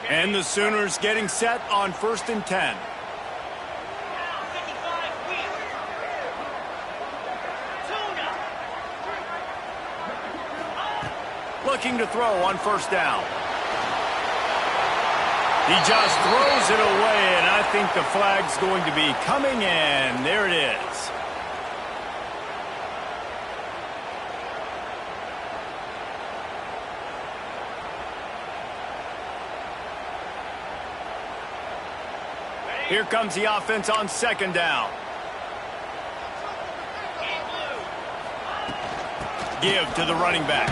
And the Sooners getting set on 1st and 10. Looking to throw on 1st down. He just throws it away, and I think the flag's going to be coming in. There it is. Here comes the offense on 2nd down. Give to the running back.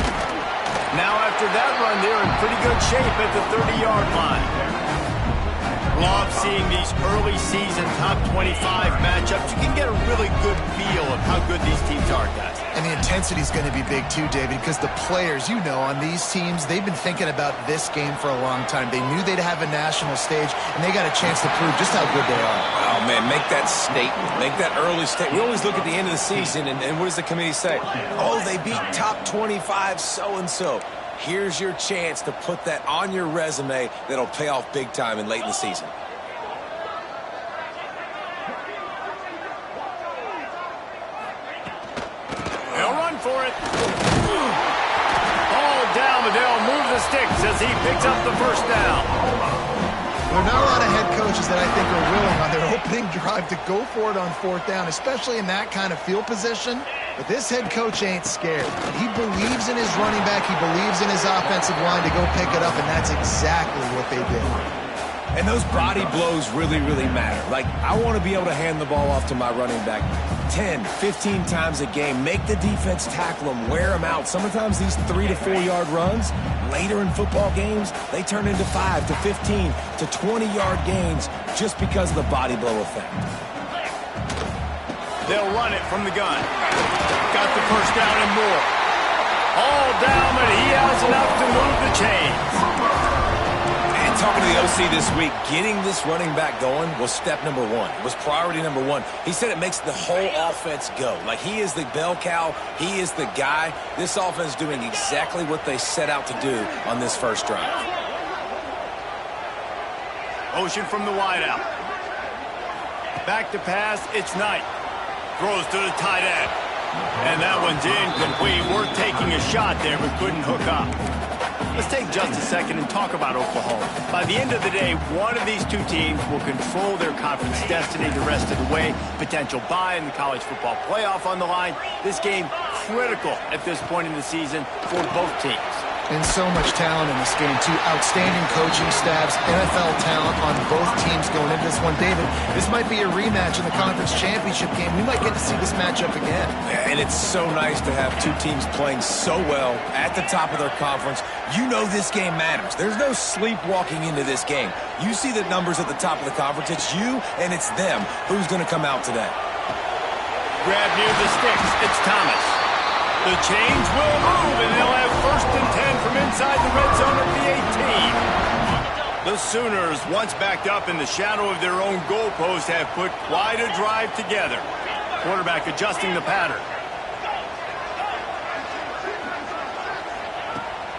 Now after that run, they're in pretty good shape at the 30-yard line. Love seeing these early season top 25 matchups. You can get a really good feel of how good these teams are, guys. And the intensity is going to be big too, David, because the players, you know, on these teams, they've been thinking about this game for a long time. They knew they'd have a national stage, and they got a chance to prove just how good they are. Oh, man, make that statement. Make that early statement. We always look at the end of the season, and what does the committee say? Oh, they beat top 25 so-and-so. Here's your chance to put that on your resume that'll pay off big time and late in the season. They'll run for it. Ball down, but they'll move the sticks as he picks up the 1st down. There are not a lot of head coaches that I think are willing on their opening drive to go for it on 4th down, especially in that kind of field position. But this head coach ain't scared. He believes in his running back. He believes in his offensive line to go pick it up, and that's exactly what they did. And those body blows really, really matter. Like, I want to be able to hand the ball off to my running back 10, 15 times a game. Make the defense tackle them, wear them out. Sometimes these 3 to 4 yard runs, later in football games, they turn into 5 to 15 to 20-yard gains just because of the body blow effect. They'll run it from the gun. Got the 1st down and more. All down, but he has enough to move the chains. And talking to the OC this week, getting this running back going was step number 1. It was priority number 1. He said it makes the whole offense go. Like, he is the bell cow. He is the guy. This offense is doing exactly what they set out to do on this 1st drive. Motion from the wideout. Back to pass, it's Knight. Throws to the tight end. And that one's incomplete. We're taking a shot there, but couldn't hook up. Let's take just a second and talk about Oklahoma. By the end of the day, one of these two teams will control their conference destiny the rest of the way. Potential bye in the college football playoff on the line. This game critical at this point in the season for both teams. And so much talent in this game, too. Outstanding coaching staffs, NFL talent on both teams going into this one. David, this might be a rematch in the conference championship game. We might get to see this matchup again. Yeah, and it's so nice to have two teams playing so well at the top of their conference. You know this game matters. There's no sleepwalking into this game. You see the numbers at the top of the conference. It's you and it's them. Who's going to come out today? Grab near the sticks. It's Thomas. The chains will move, and they'll have 1st and 10 from inside the red zone at the 18. The Sooners, once backed up in the shadow of their own goalpost, have put quite a drive together. Quarterback adjusting the pattern.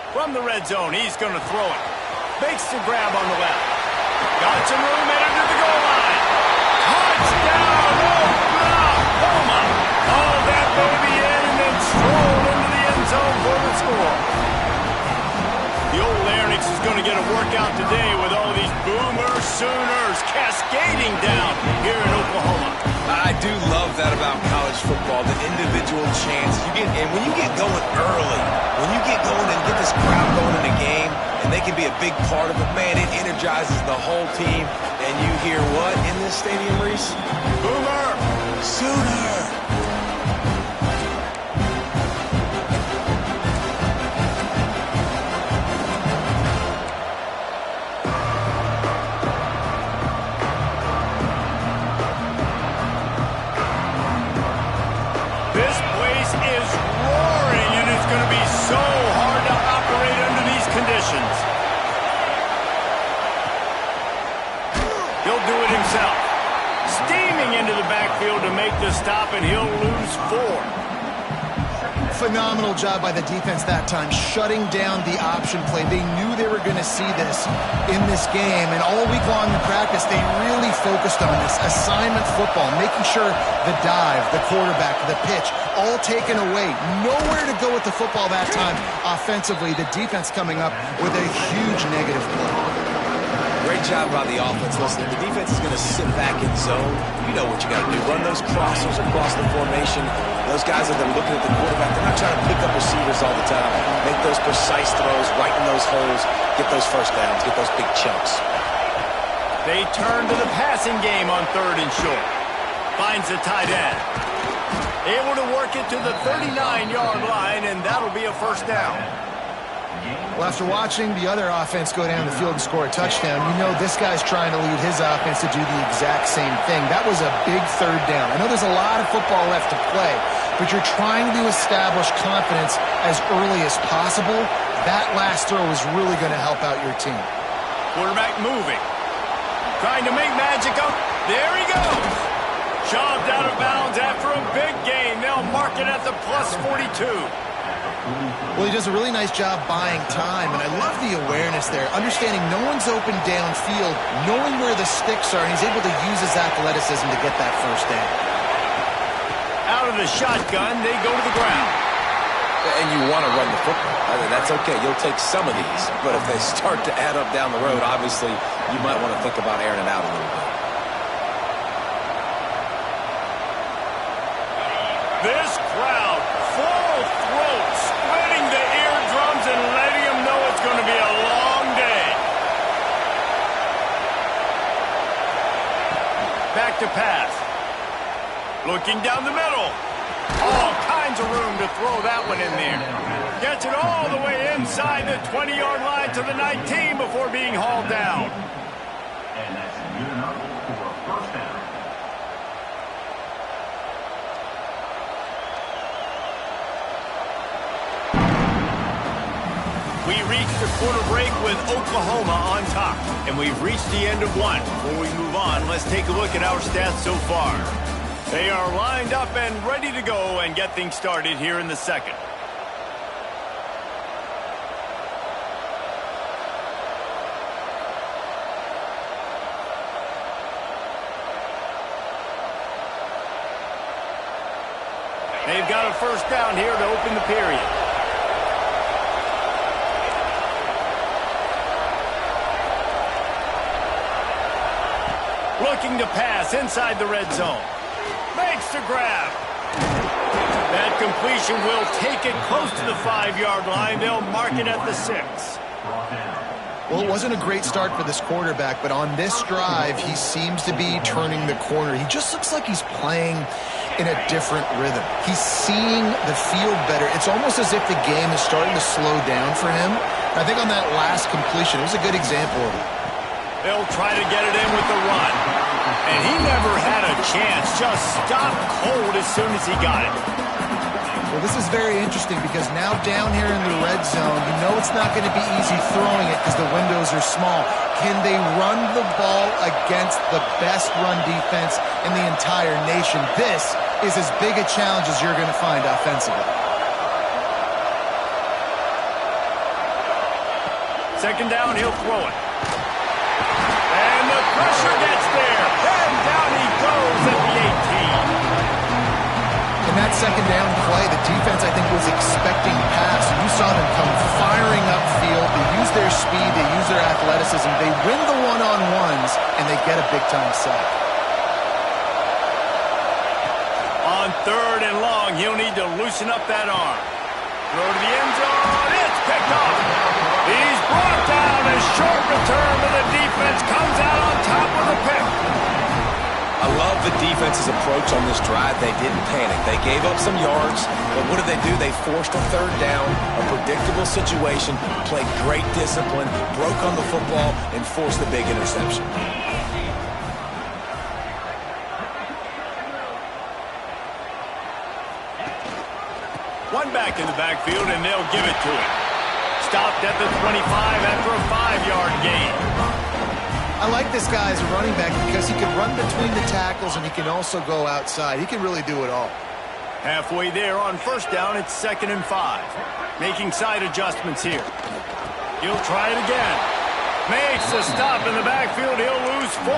From the red zone, he's going to throw it. Makes the grab on the left. Got some room, headed to the goal line. Touchdown, Oklahoma! Oh, that baby in, and then strolled into the end zone for the score. The old Larynx is going to get a workout today with all these Boomer Sooners cascading down here in Oklahoma. I do love that about college football, the individual chances you get. And when you get going early, when you get going and get this crowd going in a game, and they can be a big part of it, man, it energizes the whole team. And you hear what in this stadium, Reese? Boomer! Sooner! This place is roaring, and it's going to be so hard to operate under these conditions. He'll do it himself. Steaming into the backfield to make the stop, and he'll lose 4. Phenomenal job by the defense that time, shutting down the option play. They knew they were going to see this in this game, and all week long in practice, they really focused on this assignment football, making sure the dive, the quarterback, the pitch, all taken away. Nowhere to go with the football that time offensively. The defense coming up with a huge negative play. Great job by the offense. Listen, the defense is going to sit back in zone. You know what you got to do. Run those crossers across the formation. Those guys that are looking at the quarterback, they're not trying to pick up receivers all the time. Make those precise throws right in those holes. Get those first downs. Get those big chunks. They turn to the passing game on 3rd and short. Finds the tight end. Able to work it to the 39-yard line, and that'll be a first down. Well, after watching the other offense go down the field and score a touchdown, you know this guy's trying to lead his offense to do the exact same thing. That was a big 3rd down. I know there's a lot of football left to play, but you're trying to establish confidence as early as possible. That last throw is really going to help out your team. Quarterback moving. Trying to make magic up. There he goes. Shoved out of bounds after a big gain. They'll mark it at the +42. Well, he does a really nice job buying time, and I love the awareness there, understanding no one's open downfield, knowing where the sticks are, and he's able to use his athleticism to get that first down. Out of the shotgun, they go to the ground. And you want to run the football. I mean, that's okay. You'll take some of these, but if they start to add up down the road, obviously you might want to think about airing it out a little bit. This crowd, full throat, splitting the eardrums and letting them know it's going to be a long day. Back to pass. Looking down the middle. All kinds of room to throw that one in there. Gets it all the way inside the 20-yard line to the 19 before being hauled down. And that's good enough for a first down. We reached the quarter break with Oklahoma on top, and we've reached the end of one. Before we move on, let's take a look at our stats so far. They are lined up and ready to go and get things started here in the second. They've got a first down here to open the period. Looking to pass inside the red zone. Makes the grab. That completion will take it close to the 5-yard line. They'll mark it at the 6. Well, it wasn't a great start for this quarterback, but on this drive, he seems to be turning the corner. He just looks like he's playing in a different rhythm. He's seeing the field better. It's almost as if the game is starting to slow down for him. I think on that last completion, it was a good example of it. They'll try to get it in with the run. And he never had a chance. Just stopped cold as soon as he got it. Well, this is very interesting because now down here in the red zone, you know it's not going to be easy throwing it because the windows are small. Can they run the ball against the best run defense in the entire nation? This is as big a challenge as you're going to find offensively. Second down, he'll throw it. And the pressure gets there. And down he goes at the 18. In that second down play, the defense, I think, was expecting pass. You saw them come firing upfield. They use their speed. They use their athleticism. They win the one-on-ones, and they get a big-time sack. On 3rd and long, he'll need to loosen up that arm. Throw to the end zone. It's picked off. He's brought down. A short return, but the defense comes out on top with a pick. I love the defense's approach on this drive. They didn't panic. They gave up some yards, but what did they do? They forced a 3rd down, a predictable situation, played great discipline, broke on the football, and forced the big interception. One back in the backfield, and they'll give it to him. Stopped at the 25 after a 5-yard gain. I like this guy as a running back because he can run between the tackles and he can also go outside. He can really do it all. Halfway there on first down, it's 2nd and 5. Making side adjustments here. He'll try it again. Makes a stop in the backfield. He'll lose 4.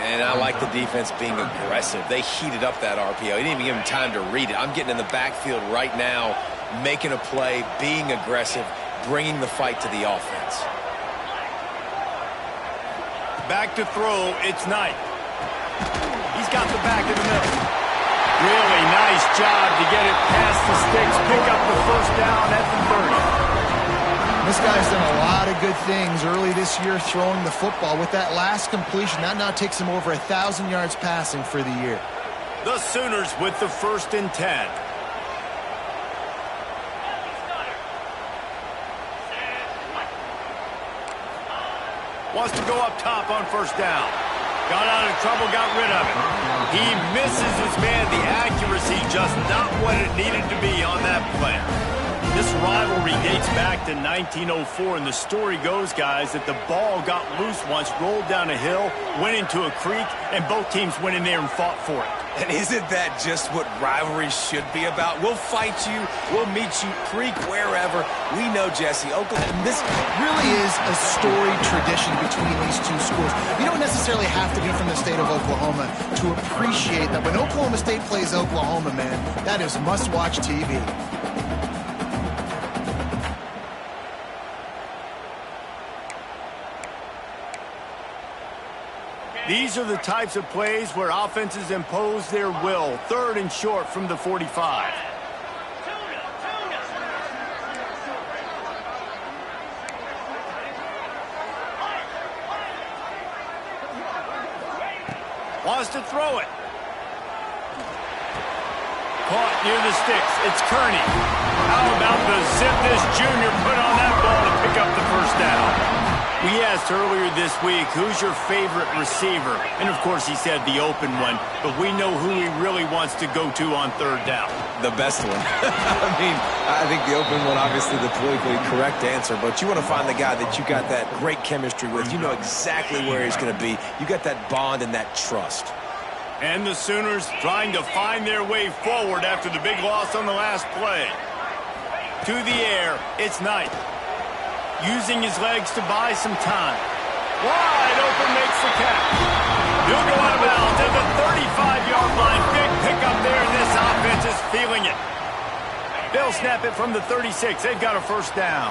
And I like the defense being aggressive. They heated up that RPO. He didn't even give him time to read it. I'm getting in the backfield right now, making a play, being aggressive, bringing the fight to the offense. Back to throw, it's Knight. He's got the back in the middle. Really nice job to get it past the sticks, pick up the first down at the 30. This guy's done a lot of good things early this year throwing the football. With that last completion, that now takes him over 1,000 yards passing for the year. The Sooners with the 1st and 10. Wants to go up top on first down. Got out of trouble, got rid of it. He misses his man. The accuracy just not what it needed to be on that play. This rivalry dates back to 1904, and the story goes, guys, that the ball got loose once, rolled down a hill, went into a creek, and both teams went in there and fought for it. And isn't that just what rivalry should be about? We'll fight you, we'll meet you, creek, wherever. We know, Jesse, Oklahoma. This really is a storied tradition between these two schools. You don't necessarily have to be from the state of Oklahoma to appreciate that when Oklahoma State plays Oklahoma, man, that is must-watch TV. These are the types of plays where offenses impose their will. 3rd and short from the 45. Wants to throw it. Caught near the sticks. It's Kearney. How about the zip this junior put on that ball to pick up the first down? We asked earlier this week, who's your favorite receiver? And, of course, he said the open one. But we know who he really wants to go to on 3rd down. The best one. I think the open one, obviously the politically correct answer. But you want to find the guy that you got that great chemistry with. You know exactly where he's going to be. You got that bond and that trust. And the Sooners trying to find their way forward after the big loss on the last play. To the air, it's Knight. Using his legs to buy some time. Wide open, makes the catch. He'll go out of bounds at the 35-yard line. Big pickup there, and this offense is feeling it. They'll snap it from the 36. They've got a first down.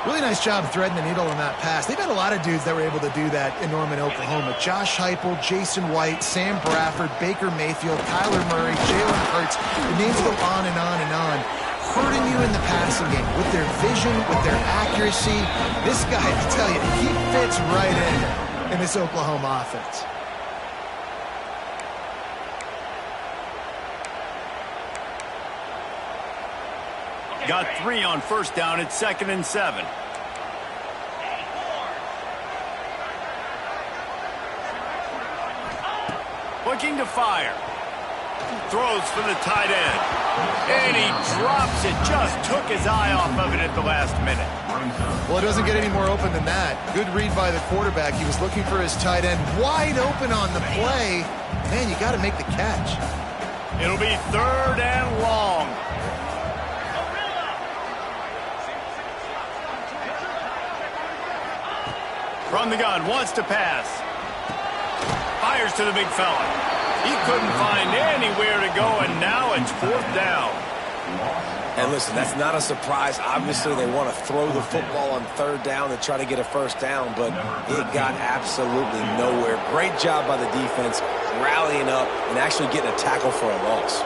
Really nice job threading the needle on that pass. They've had a lot of dudes that were able to do that in Norman, Oklahoma. Josh Heupel, Jason White, Sam Bradford, Baker Mayfield, Kyler Murray, Jalen Hurts. The names go on and on and on. Hurting you in the passing game with their vision, with their accuracy. This guy, I tell you, he fits right in this Oklahoma offense. Got 3 on first down. It's 2nd and 7. Looking to fire. Throws for the tight end. And he drops it. Just took his eye off of it at the last minute. Well, it doesn't get any more open than that. Good read by the quarterback. He was looking for his tight end. Wide open on the play. Man, you got to make the catch. It'll be 3rd and long. From the gun, wants to pass. Fires to the big fella. He couldn't find anywhere to go, and now it's 4th down. And listen, that's not a surprise. Obviously, they want to throw the football on 3rd down to try to get a first down, but it got absolutely nowhere. Great job by the defense, rallying up and actually getting a tackle for a loss.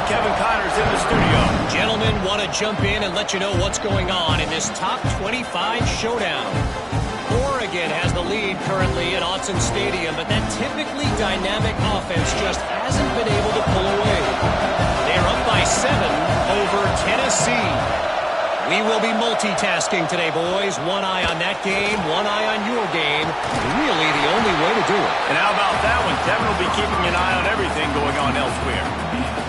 Kevin Connors in the studio. Gentlemen, want to jump in and let you know what's going on in this top 25 showdown. Oregon has the lead currently at Autzen Stadium, but that typically dynamic offense just hasn't been able to pull away. They're up by 7 over Tennessee. We will be multitasking today, boys. One eye on that game, one eye on your game. Really the only way to do it. And how about that one? Kevin will be keeping an eye on everything going on elsewhere.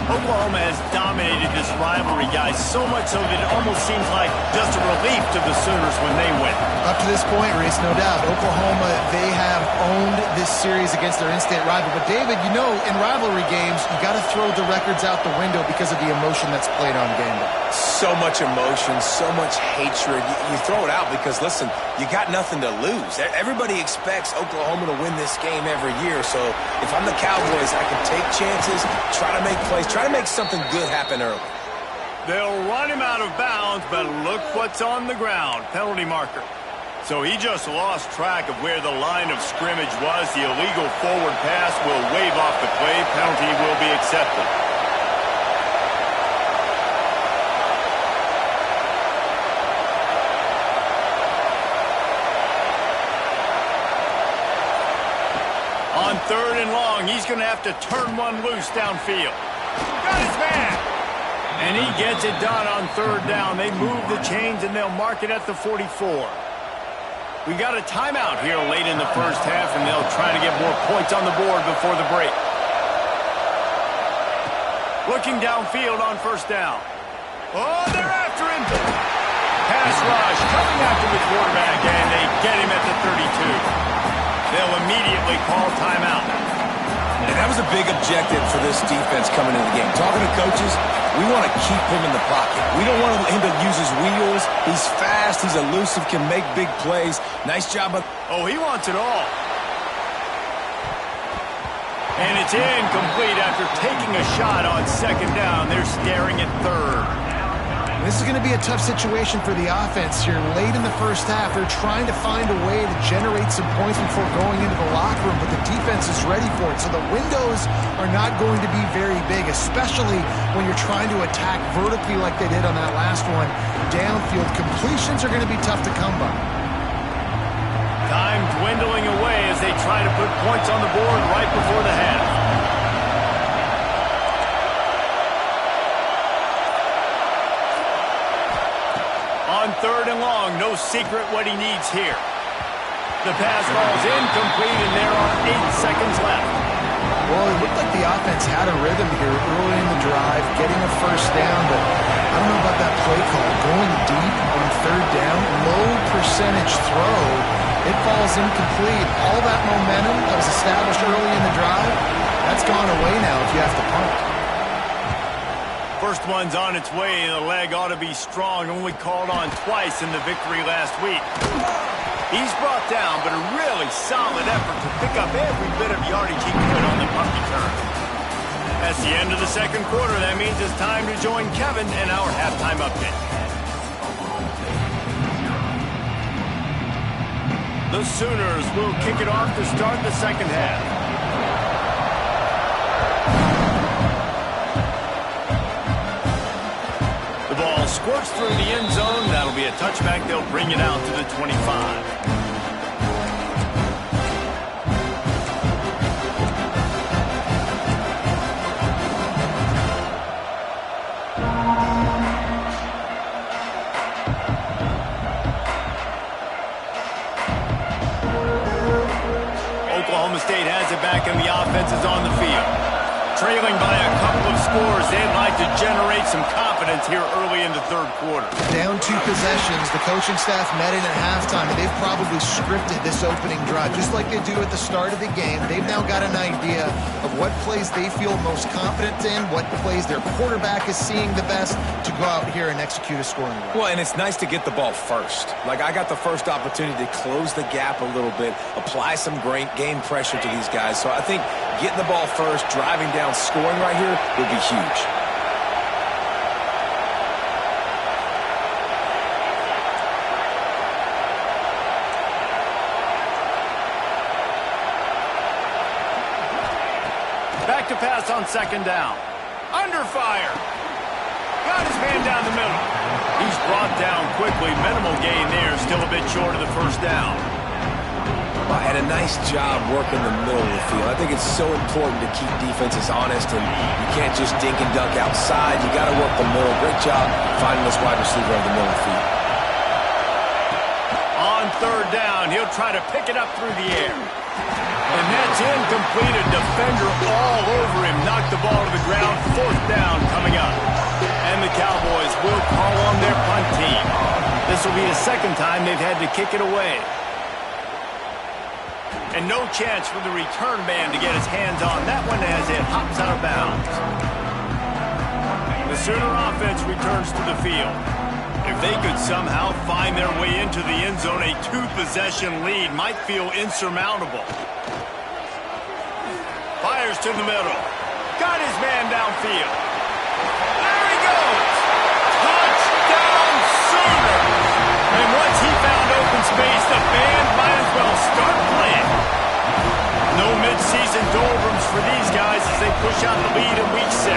Oklahoma has dominated this rivalry, guys, so much so that it almost seems like just a relief to the Sooners when they win. Up to this point, Reese, no doubt, Oklahoma, they have owned this series against their in-state rival. But, David, you know, in rivalry games, you got to throw the records out the window because of the emotion that's played on game day. So much emotion, so much hatred. You throw it out because, listen, you got nothing to lose. Everybody expects Oklahoma to win this game every year. So if I'm the Cowboys, I can take chances, try to make plays, try to make something good happen early. They'll run him out of bounds, but look what's on the ground. Penalty marker. So he just lost track of where the line of scrimmage was. The illegal forward pass will wave off the play. Penalty will be accepted. On 3rd and long, he's going to have to turn one loose downfield. Got his man. And he gets it done on 3rd down. They move the chains, and they'll mark it at the 44. We got a timeout here late in the first half, and they'll try to get more points on the board before the break. Looking downfield on 1st down. Oh, they're after him. Pass rush coming after the quarterback, and they get him at the 32. They'll immediately call timeout. And that was a big objective for this defense coming into the game. Talking to coaches, we want to keep him in the pocket. We don't want him to use his wheels. He's fast, he's elusive, can make big plays. Nice job. Oh, he wants it all. And it's incomplete after taking a shot on 2nd down. They're staring at 3rd. This is going to be a tough situation for the offense here. Late in the first half, they're trying to find a way to generate some points before going into the locker room, but the defense is ready for it. So the windows are not going to be very big, especially when you're trying to attack vertically like they did on that last one. Downfield completions are going to be tough to come by. Time dwindling away as they try to put points on the board right before the half. On 3rd and long, no secret what he needs here. The pass ball's incomplete, and there are 8 seconds left. Well, it looked like the offense had a rhythm here early in the drive, getting a 1st down, but I don't know about that play call. Going deep on 3rd down, low percentage throw, it falls incomplete. All that momentum that was established early in the drive, that's gone away now if you have to punt. First one's on its way. The leg ought to be strong. Only called on twice in the victory last week. He's brought down, but a really solid effort to pick up every bit of yardage he could on the punt return. That's the end of the 2nd quarter. That means it's time to join Kevin in our halftime update. The Sooners will kick it off to start the 2nd half. Squirts through the end zone. That'll be a touchback. They'll bring it out to the 25. Oklahoma State has it back, and the offense is on the field. Trailing by a couple of scores, they'd like to generate some confidence here early in the 3rd quarter. Down 2 possessions, the coaching staff met in at halftime, and they've probably scripted this opening drive, just like they do at the start of the game. They've now got an idea of what plays they feel most confident in, what plays their quarterback is seeing the best to go out here and execute a scoring drive. Well, and it's nice to get the ball first. Like, I got the first opportunity to close the gap a little bit, apply some great game pressure to these guys. So I think getting the ball first, driving down, scoring right here would be huge. Back to pass on 2nd down. Under fire. Got his man down the middle. He's brought down quickly. Minimal gain there. Still a bit short of the 1st down. and a nice job working the middle of the field. I think it's so important to keep defenses honest, and you can't just dink and dunk outside. You got to work the middle. Great job finding this wide receiver over the middle of the field. On third down, he'll try to pick it up through the air. And that's incomplete. A defender all over him. Knocked the ball to the ground. Fourth down coming up. And the Cowboys will call on their punt team. This will be the second time they've had to kick it away. And no chance for the return man to get his hands on that one as it hops out of bounds. The Sooner offense returns to the field. If they could somehow find their way into the end zone, a two-possession lead might feel insurmountable. Fires to the middle. Got his man downfield. There he goes. Touchdown Sooners. And once he found open space, the band might as well start playing. No mid-season doldrums for these guys as they push out the lead in Week 6.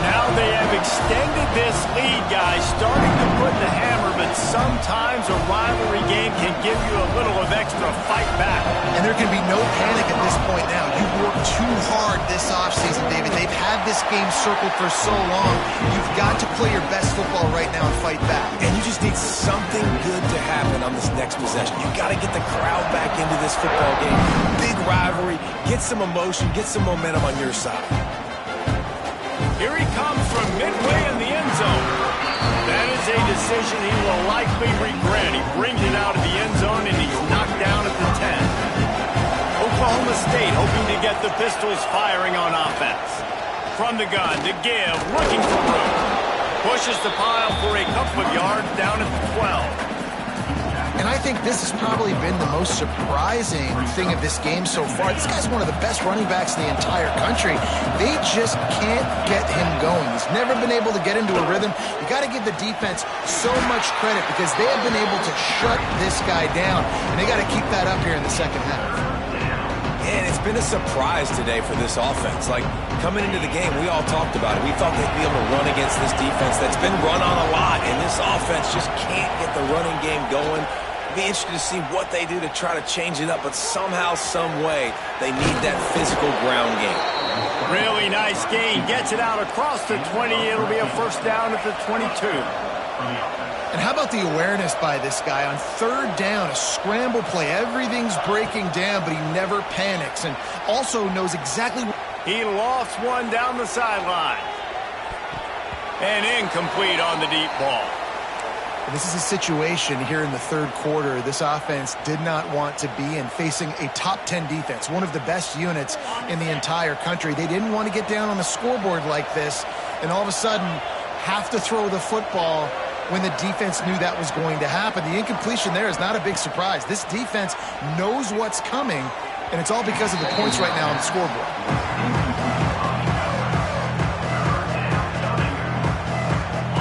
Now they have extended this lead, guys, starting to put the hammer, but sometimes a rivalry game can give you a little of extra fight back. And there can be no panic at this point now. You've worked too hard this offseason, David. They've had this game circled for so long. You've got to play your best football right now and fight back. And you just need something good to happen on this next possession. You've got to get the crowd back into this football game. Big rivalry. Get some emotion. Get some momentum on your side. Here he comes from midway in the end zone. That is a decision he will likely regret. He brings it out of the end zone, and he's knocked down at the 10. Oklahoma State hoping to get the Pistols firing on offense. From the gun to give, looking for room. Pushes the pile for a couple of yards down at the 12. And I think this has probably been the most surprising thing of this game so far. This guy's one of the best running backs in the entire country. They just can't get him going. He's never been able to get into a rhythm. You got to give the defense so much credit because they have been able to shut this guy down. And they got to keep that up here in the second half. And it's been a surprise today for this offense. Like, coming into the game, we all talked about it. We thought they'd be able to run against this defense that's been run on a lot, and this offense just can't get the running game going. Be interested to see what they do to try to change it up, but somehow, some way, they need that physical ground game. Really nice gain. Gets it out across the 20. It'll be a first down at the 22. And how about the awareness by this guy on third down, a scramble play. Everything's breaking down, but he never panics and also knows exactly what... He lofts one down the sideline. And incomplete on the deep ball. This is a situation here in the third quarter this offense did not want to be in, facing a top 10 defense, one of the best units in the entire country. They didn't want to get down on the scoreboard like this and all of a sudden have to throw the football when the defense knew that was going to happen. The incompletion there is not a big surprise. This defense knows what's coming, and it's all because of the points right now on the scoreboard.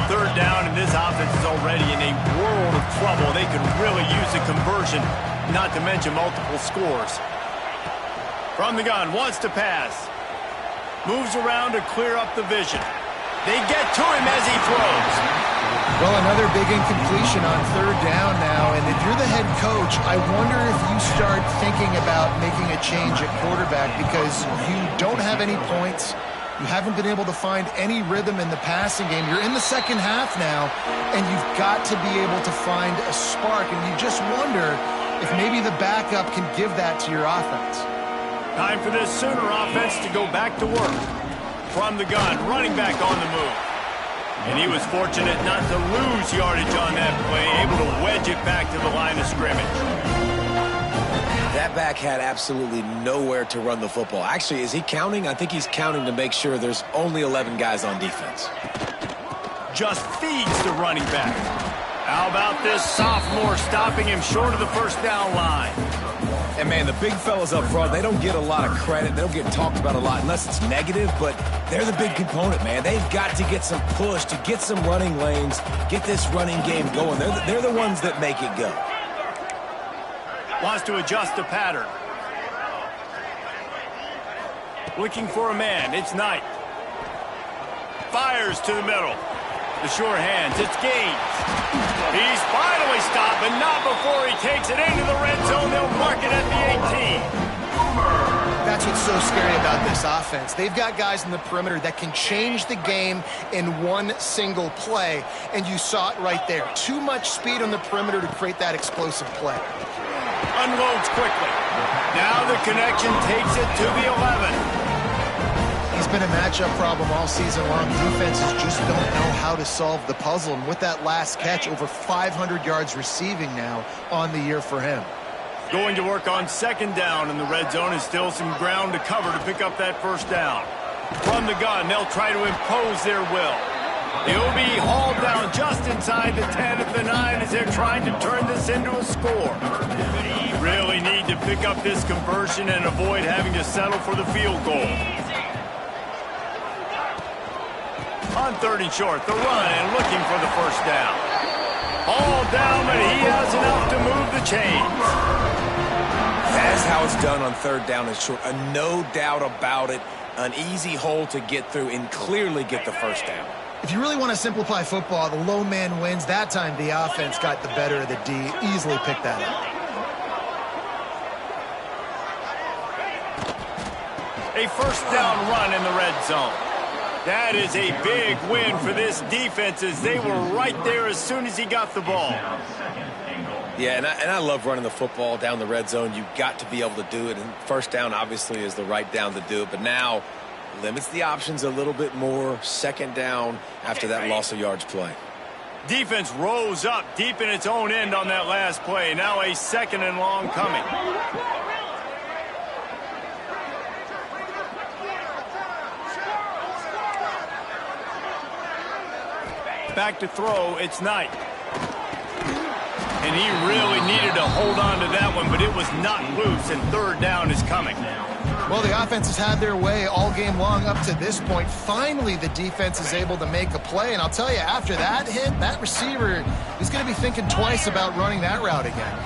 Third down, and this offense is already in a world of trouble. They could really use a conversion, not to mention multiple scores. From the gun, wants to pass. Moves around to clear up the vision. They get to him as he throws. Well, another big incompletion on third down now, and if you're the head coach, I wonder if you start thinking about making a change at quarterback because you don't have any points. You haven't been able to find any rhythm in the passing game. You're in the second half now, and you've got to be able to find a spark, and you just wonder if maybe the backup can give that to your offense. Time for this Sooner offense to go back to work. From the gun, running back on the move. And he was fortunate not to lose yardage on that play, able to wedge it back to the line of scrimmage. That back had absolutely nowhere to run the football. Actually, is he counting? I think he's counting to make sure there's only 11 guys on defense. Just feeds the running back. How about this sophomore stopping him short of the first down line? And, man, the big fellas up front, they don't get a lot of credit. They don't get talked about a lot unless it's negative, but they're the big component, man. They've got to get some push, to get some running lanes, get this running game going. They're the ones that make it go. Wants to adjust the pattern. Looking for a man. It's Knight. Fires to the middle. The sure hands. It's Gaines. He's finally stopped, but not before he takes it into the red zone. They'll mark so scary about this offense. They've got guys in the perimeter that can change the game in one single play, and you saw it right there. Too much speed on the perimeter to create that explosive play. Unloads quickly. Now the connection takes it to the 11. He's been a matchup problem all season long. Defenses just don't know how to solve the puzzle, and with that last catch, over 500 yards receiving now on the year for him. Going to work on second down in the red zone, and still some ground to cover to pick up that first down. From the gun, they'll try to impose their will. He'll be hauled down just inside the 10 at the 9 as they're trying to turn this into a score. Really need to pick up this conversion and avoid having to settle for the field goal. On third and short, the run and looking for the first down. All down, but he has enough to move the chains. That's how it's done on third down and short. No doubt about it. An easy hole to get through and clearly get the first down. If you really want to simplify football, the low man wins. That time the offense got the better of the D. Easily picked that up. A first down run in the red zone. That is a big win for this defense as they were right there as soon as he got the ball. Yeah, and I love running the football down the red zone. You've got to be able to do it, and first down obviously is the right down to do it, but now limits the options a little bit more. Second down after that loss of yards play. Defense rose up deep in its own end on that last play. Now a second and long coming. Back to throw, it's Knight. And he really needed to hold on to that one, but it was not loose, and third down is coming. Well, the offense has had their way all game long up to this point. Finally, the defense is able to make a play, and I'll tell you, after that hit, that receiver is going to be thinking twice about running that route again.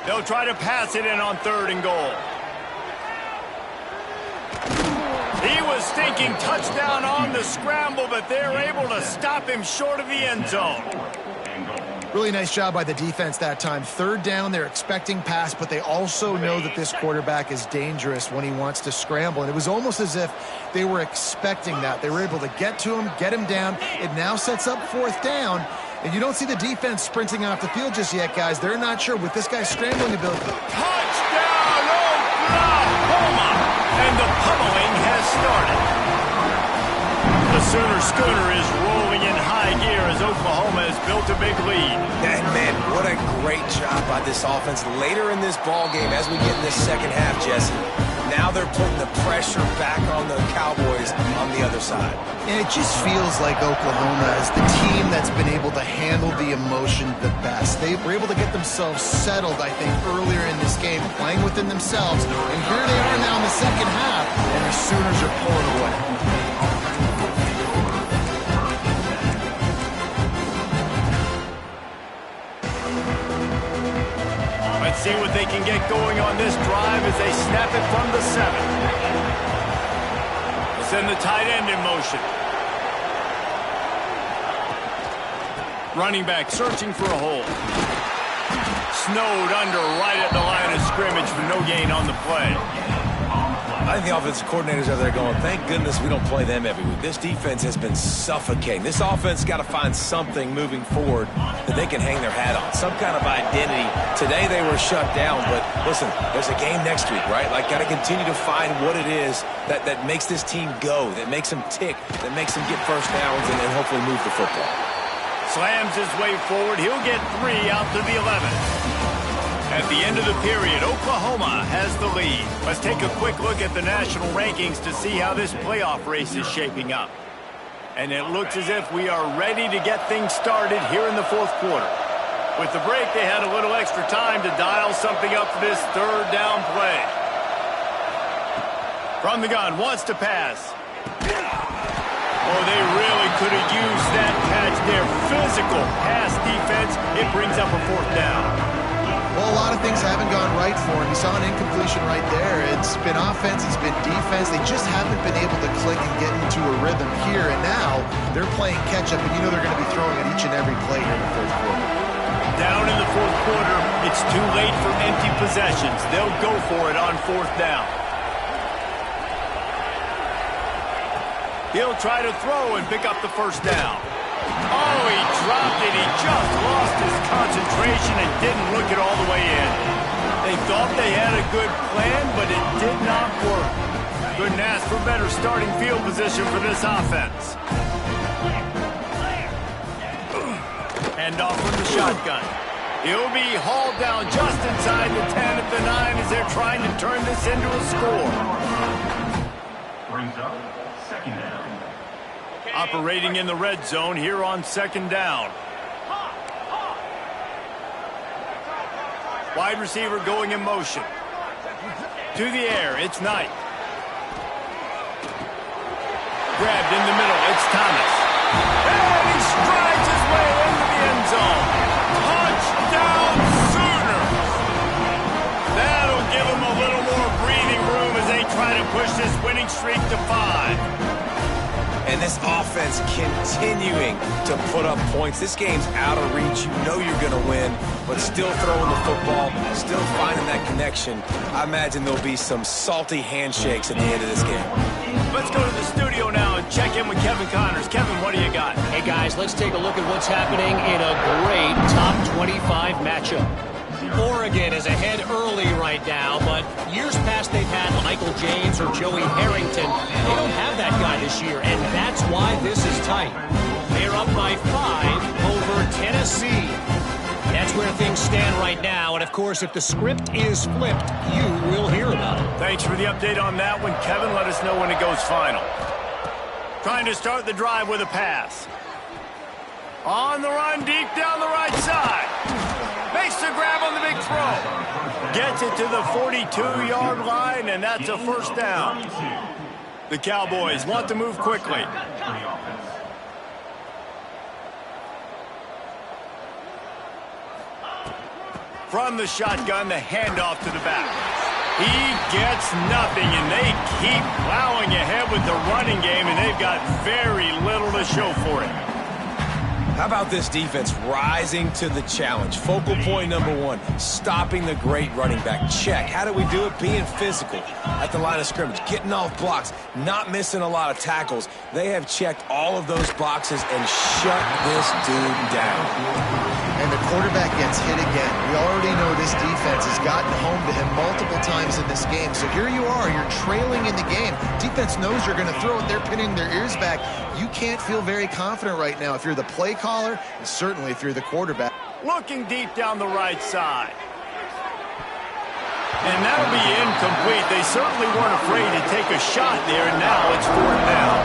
They'll try to pass it in on third and goal. He was thinking touchdown on the scramble, but they're able to stop him short of the end zone. Really nice job by the defense that time. Third down, they're expecting pass, but they also know that this quarterback is dangerous when he wants to scramble. And it was almost as if they were expecting that. They were able to get to him, get him down. It now sets up fourth down. And you don't see the defense sprinting off the field just yet, guys. They're not sure with this guy's scrambling ability. Touchdown, Oklahoma! And the pummeling has started. The Sooner Schooner is rolling in high gear as Oklahoma has built a big lead. And man, what a great job by this offense later in this ball game as we get in this second half, Jesse. Now they're putting the pressure back on the Cowboys on the other side. And it just feels like Oklahoma is the team that's been able to handle the emotion the best. They were able to get themselves settled, I think, earlier in this game, playing within themselves. And here they are now in the second half, and the Sooners are pulling away. Let's see what they can get going on this drive as they snap it from the 7. We'll send the tight end in motion. Running back searching for a hole. Snowed under right at the line of scrimmage for no gain on the play. I think the offensive coordinators are there going, thank goodness we don't play them every week. This defense has been suffocating. This offense got to find something moving forward that they can hang their hat on, some kind of identity. Today they were shut down, but listen, there's a game next week, right? Like, got to continue to find what it is that makes this team go, that makes them tick, that makes them get first downs and hopefully move the football. Slams his way forward. He'll get 3 out to the 11. At the end of the period, Oklahoma has the lead. Let's take a quick look at the national rankings to see how this playoff race is shaping up. And it looks as if we are ready to get things started here in the fourth quarter. With the break, they had a little extra time to dial something up for this third down play. From the gun, wants to pass. Oh, they really could have used that catch there. Physical pass defense. It brings up a fourth down. Well, a lot of things haven't gone right for him. He saw an incompletion right there. It's been offense, it's been defense. They just haven't been able to click and get into a rhythm here. And now they're playing catch-up, and you know they're going to be throwing at each and every play here in the fourth quarter. Down in the fourth quarter, It's too late for empty possessions. They'll go for it on 4th down. He'll try to throw and pick up the 1st down. Oh, he dropped it. He just lost his concentration and didn't look it all the way in. They thought they had a good plan, but it did not work. Couldn't ask for better starting field position for this offense. Hand off from the shotgun. He'll be hauled down just inside the 10 at the 9 as they're trying to turn this into a score. Brings up 2nd down. Operating in the red zone here on 2nd down. Wide receiver going in motion. To the air, it's Knight. Grabbed in the middle, it's Thomas. And he strides his way into the end zone. Touchdown Sooners! That'll give them a little more breathing room as they try to push this winning streak to 5. And this offense continuing to put up points. This game's out of reach. You know you're going to win, but still throwing the football, still finding that connection. I imagine there'll be some salty handshakes at the end of this game. Let's go to the studio now and check in with Kevin Connors. Kevin, what do you got? Hey, guys, let's take a look at what's happening in a great top 25 matchup. Oregon is ahead early right now, but years past they've had Michael James or Joey Harrington. They don't have that guy this year, and that's why this is tight. They're up by 5 over Tennessee. That's where things stand right now, and of course, if the script is flipped, you will hear about it. Thanks for the update on that one, Kevin. Let us know when it goes final. Trying to start the drive with a pass. On the run, deep down the right side. Makes the grab on the big throw. Gets it to the 42-yard line, and that's a 1st down. The Cowboys want to move quickly. From the shotgun, the handoff to the back. He gets nothing, and they keep plowing ahead with the running game, and they've got very little to show for it. How about this defense rising to the challenge? Focal point number 1, stopping the great running back. Check. How do we do it? Being physical at the line of scrimmage, getting off blocks, not missing a lot of tackles. They have checked all of those boxes and shut this dude down. And the quarterback gets hit again. We already know this defense has gotten home to him multiple times in this game. So here you are, you're trailing in the game. Defense knows you're going to throw it. They're pinning their ears back. You can't feel very confident right now if you're the play caller, and certainly if you're the quarterback. Looking deep down the right side. And that'll be incomplete. They certainly weren't afraid to take a shot there, and now it's 4th down.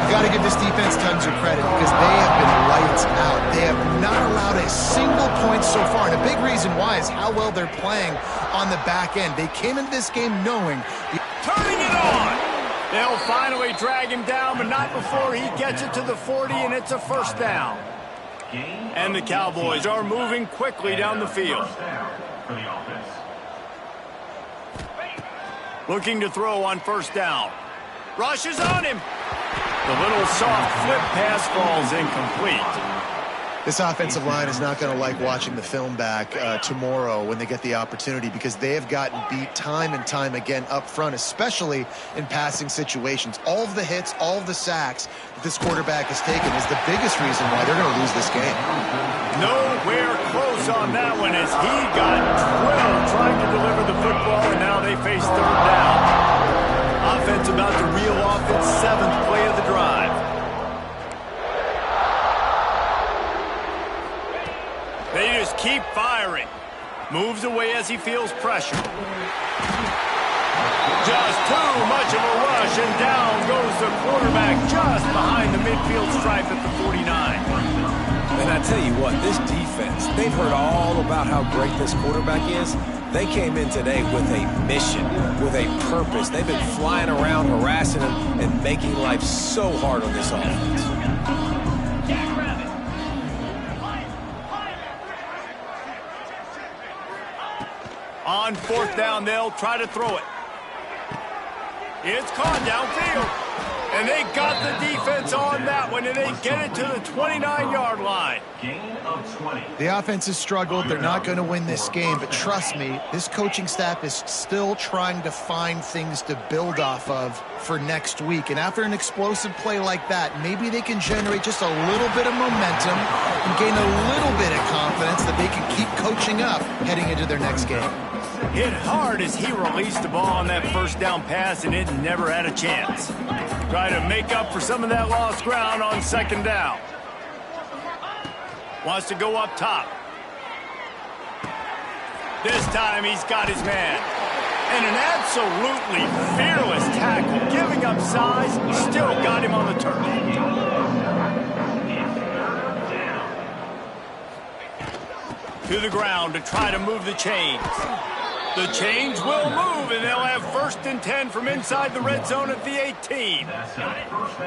You got to give this defense tons of credit because they have been lights out. They have not allowed a single point so far, and a big reason why is how well they're playing on the back end. They came into this game knowing... Turning it on! They'll finally drag him down, but not before he gets it to the 40, and it's a 1st down. And the Cowboys are moving quickly down the field. Looking to throw on 1st down. Rushes on him. The little soft flip pass falls incomplete. This offensive line is not going to like watching the film back tomorrow when they get the opportunity because they have gotten beat time and time again up front, especially in passing situations. All of the hits, all of the sacks that this quarterback has taken is the biggest reason why they're going to lose this game. Nowhere close on that one as he got drilled trying to deliver the football, and now they face 3rd down. Offense about to reel off its 7th play of the drive. They just keep firing. Moves away as he feels pressure. Just too much of a rush, and down goes the quarterback just behind the midfield stripe at the 49. And I tell you what, this defense, they've heard all about how great this quarterback is. They came in today with a mission, with a purpose. They've been flying around, harassing him, and making life so hard on this offense. On 4th down, they'll try to throw it. It's caught downfield. And they got the defense on that one, and they get it to the 29-yard line. Gain of 20. The offense has struggled. They're not going to win this game, but trust me, this coaching staff is still trying to find things to build off of for next week. And after an explosive play like that, maybe they can generate just a little bit of momentum and gain a little bit of confidence that they can keep coaching up heading into their next game. Hit hard as he released the ball on that first down pass, and it never had a chance. Try to make up for some of that lost ground on second down. Wants to go up top. This time he's got his man. And an absolutely fearless tackle, giving up size, still got him on the turf. To the ground to try to move the chains. The chains will move, and they'll have 1st and 10 from inside the red zone at the 18.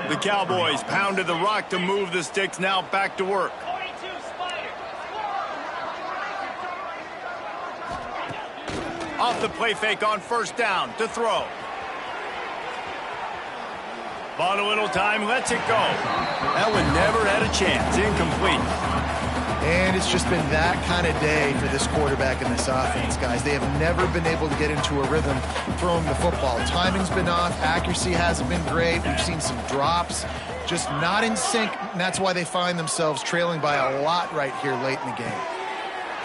The Cowboys pounded the rock to move the sticks, now back to work. Off the play fake on 1st down to throw. Bought a little time, lets it go. That one never had a chance, incomplete. And it's just been that kind of day for this quarterback and this offense, guys. They have never been able to get into a rhythm throwing the football. Timing's been off. Accuracy hasn't been great. We've seen some drops. Just not in sync, and that's why they find themselves trailing by a lot right here late in the game.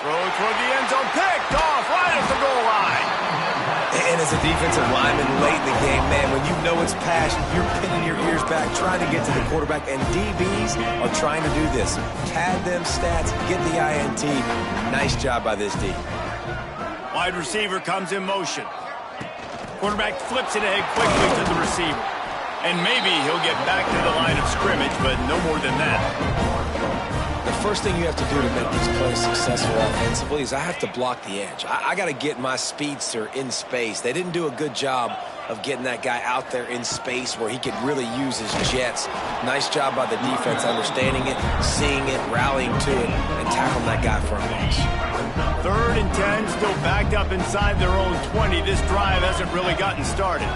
Throw toward the end zone, picked off right at the goal line. And as a defensive lineman late in the game, man, when you know it's passion, you're pinning your ears back, trying to get to the quarterback, and DBs are trying to do this. Pad them stats, get the INT. Nice job by this D. Wide receiver comes in motion. Quarterback flips it ahead quickly to the receiver. And maybe he'll get back to the line of scrimmage, but no more than that. The first thing you have to do to make these plays successful offensively is I have to block the edge. I got to get my speedster in space. They didn't do a good job of getting that guy out there in space where he could really use his jets. Nice job by the defense understanding it, seeing it, rallying to it, and tackling that guy for a loss. 3rd and 10, still backed up inside their own 20. This drive hasn't really gotten started.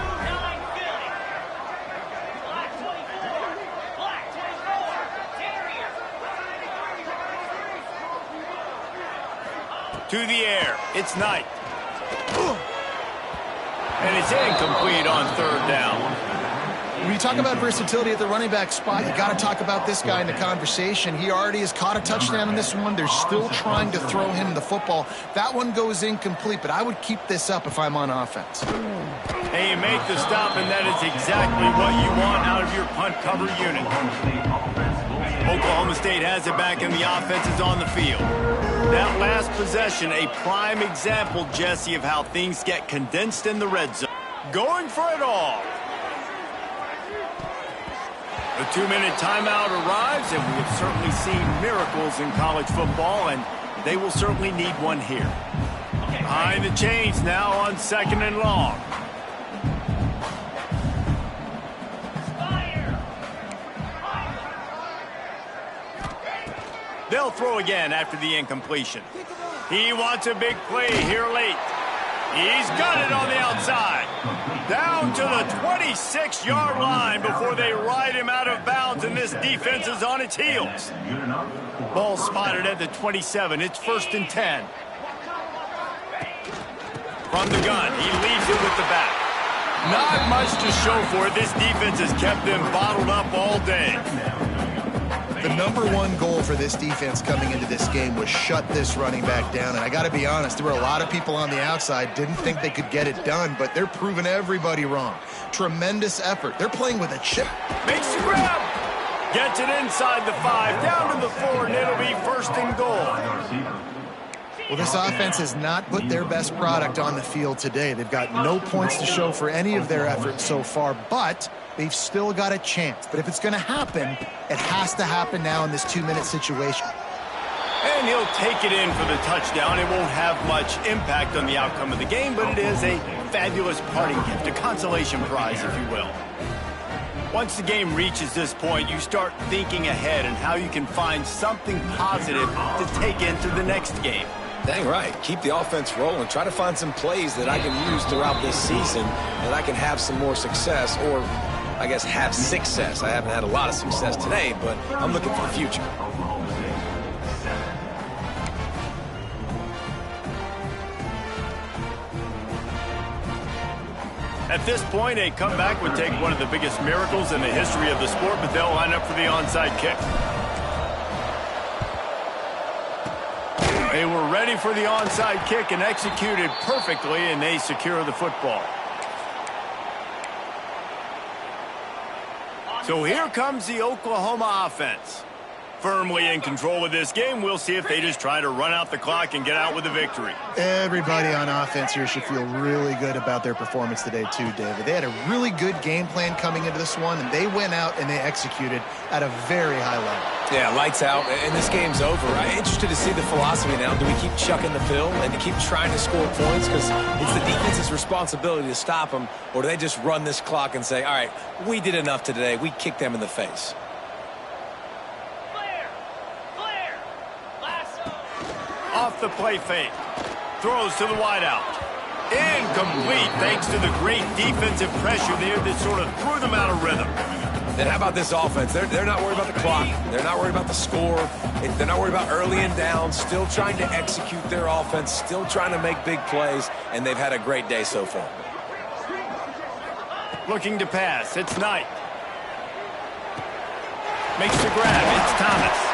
To the air, it's Knight. And it's incomplete on 3rd down. When you talk about versatility at the running back spot, you got to talk about this guy in the conversation. He already has caught a touchdown in this one. They're still trying to throw him the football. That one goes incomplete, but I would keep this up if I'm on offense. And you make the stop, and that is exactly what you want out of your punt cover unit. Oklahoma State has it back, and the offense is on the field. That last possession, a prime example, Jesse, of how things get condensed in the red zone. Going for it all. A 2-minute timeout arrives, and we have certainly seen miracles in college football, and they will certainly need one here. Behind the chains now on 2nd and long. They'll throw again after the incompletion. He wants a big play here late. He's got it on the outside. Down to the 26-yard line before they ride him out of bounds, and this defense is on its heels. Ball spotted at the 27. It's 1st and 10. From the gun, he leaves it with the back. Not much to show for it. This defense has kept them bottled up all day. The #1 goal for this defense coming into this game was shut this running back down. And I got to be honest, there were a lot of people on the outside didn't think they could get it done, but they're proving everybody wrong. Tremendous effort. They're playing with a chip. Makes the grab. Gets it inside the 5, down to the 4, and it'll be 1st and goal. Well, this offense has not put their best product on the field today. They've got no points to show for any of their efforts so far, but they've still got a chance. But if it's going to happen, it has to happen now in this 2-minute situation. And he'll take it in for the touchdown. It won't have much impact on the outcome of the game, but it is a fabulous parting gift, a consolation prize, if you will. Once the game reaches this point, you start thinking ahead and how you can find something positive to take into the next game. Dang right. Keep the offense rolling. Try to find some plays that I can use throughout this season that I can have some more success, or I guess, have success. I haven't had a lot of success today, but I'm looking for the future. At this point, a comeback would take one of the biggest miracles in the history of the sport, but they'll line up for the onside kick. They were ready for the onside kick and executed perfectly, and they secure the football. So here comes the Oklahoma offense. Firmly in control of this game. We'll see if they just try to run out the clock and get out with the victory. Everybody on offense here should feel really good about their performance today too, David. They had a really good game plan coming into this one, and they went out and they executed at a very high level. Yeah, lights out, and this game's over. I'm interested to see the philosophy now. Do we keep chucking the film and to keep trying to score points because it's the defense's responsibility to stop them, or do they just run this clock and say, all right, we did enough today, we kicked them in the face? Off the play fake. Throws to the wideout. Incomplete thanks to the great defensive pressure there that sort of threw them out of rhythm. Then how about this offense? They're not worried about the clock. They're not worried about the score. They're not worried about early and down. Still trying to execute their offense. Still trying to make big plays. And they've had a great day so far. Looking to pass. It's Knight. Makes the grab. It's Thomas.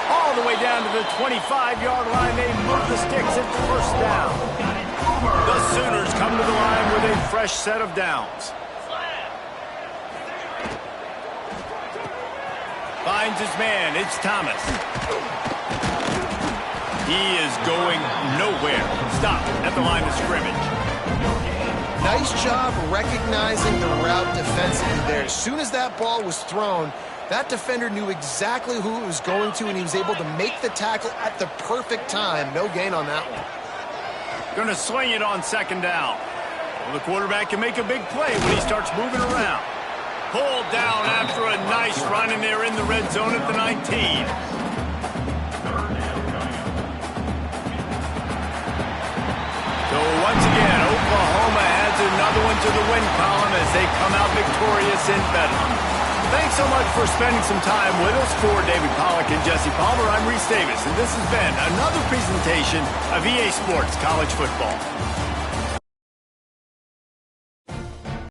All the way down to the 25-yard line. They move the sticks at the first down. The Sooners come to the line with a fresh set of downs. Finds his man. It's Thomas. He is going nowhere. Stop at the line of scrimmage. Nice job recognizing the route defensively there. As soon as that ball was thrown, that defender knew exactly who it was going to, and he was able to make the tackle at the perfect time. No gain on that one. Going to sling it on second down. Well, the quarterback can make a big play when he starts moving around. Pulled down after a nice run, and they're in the red zone at the 19. So once again, Oklahoma adds another one to the win column as they come out victorious in Bedlam. Thanks so much for spending some time with us. For David Pollack and Jesse Palmer, I'm Reese Davis, and this has been another presentation of EA Sports College Football.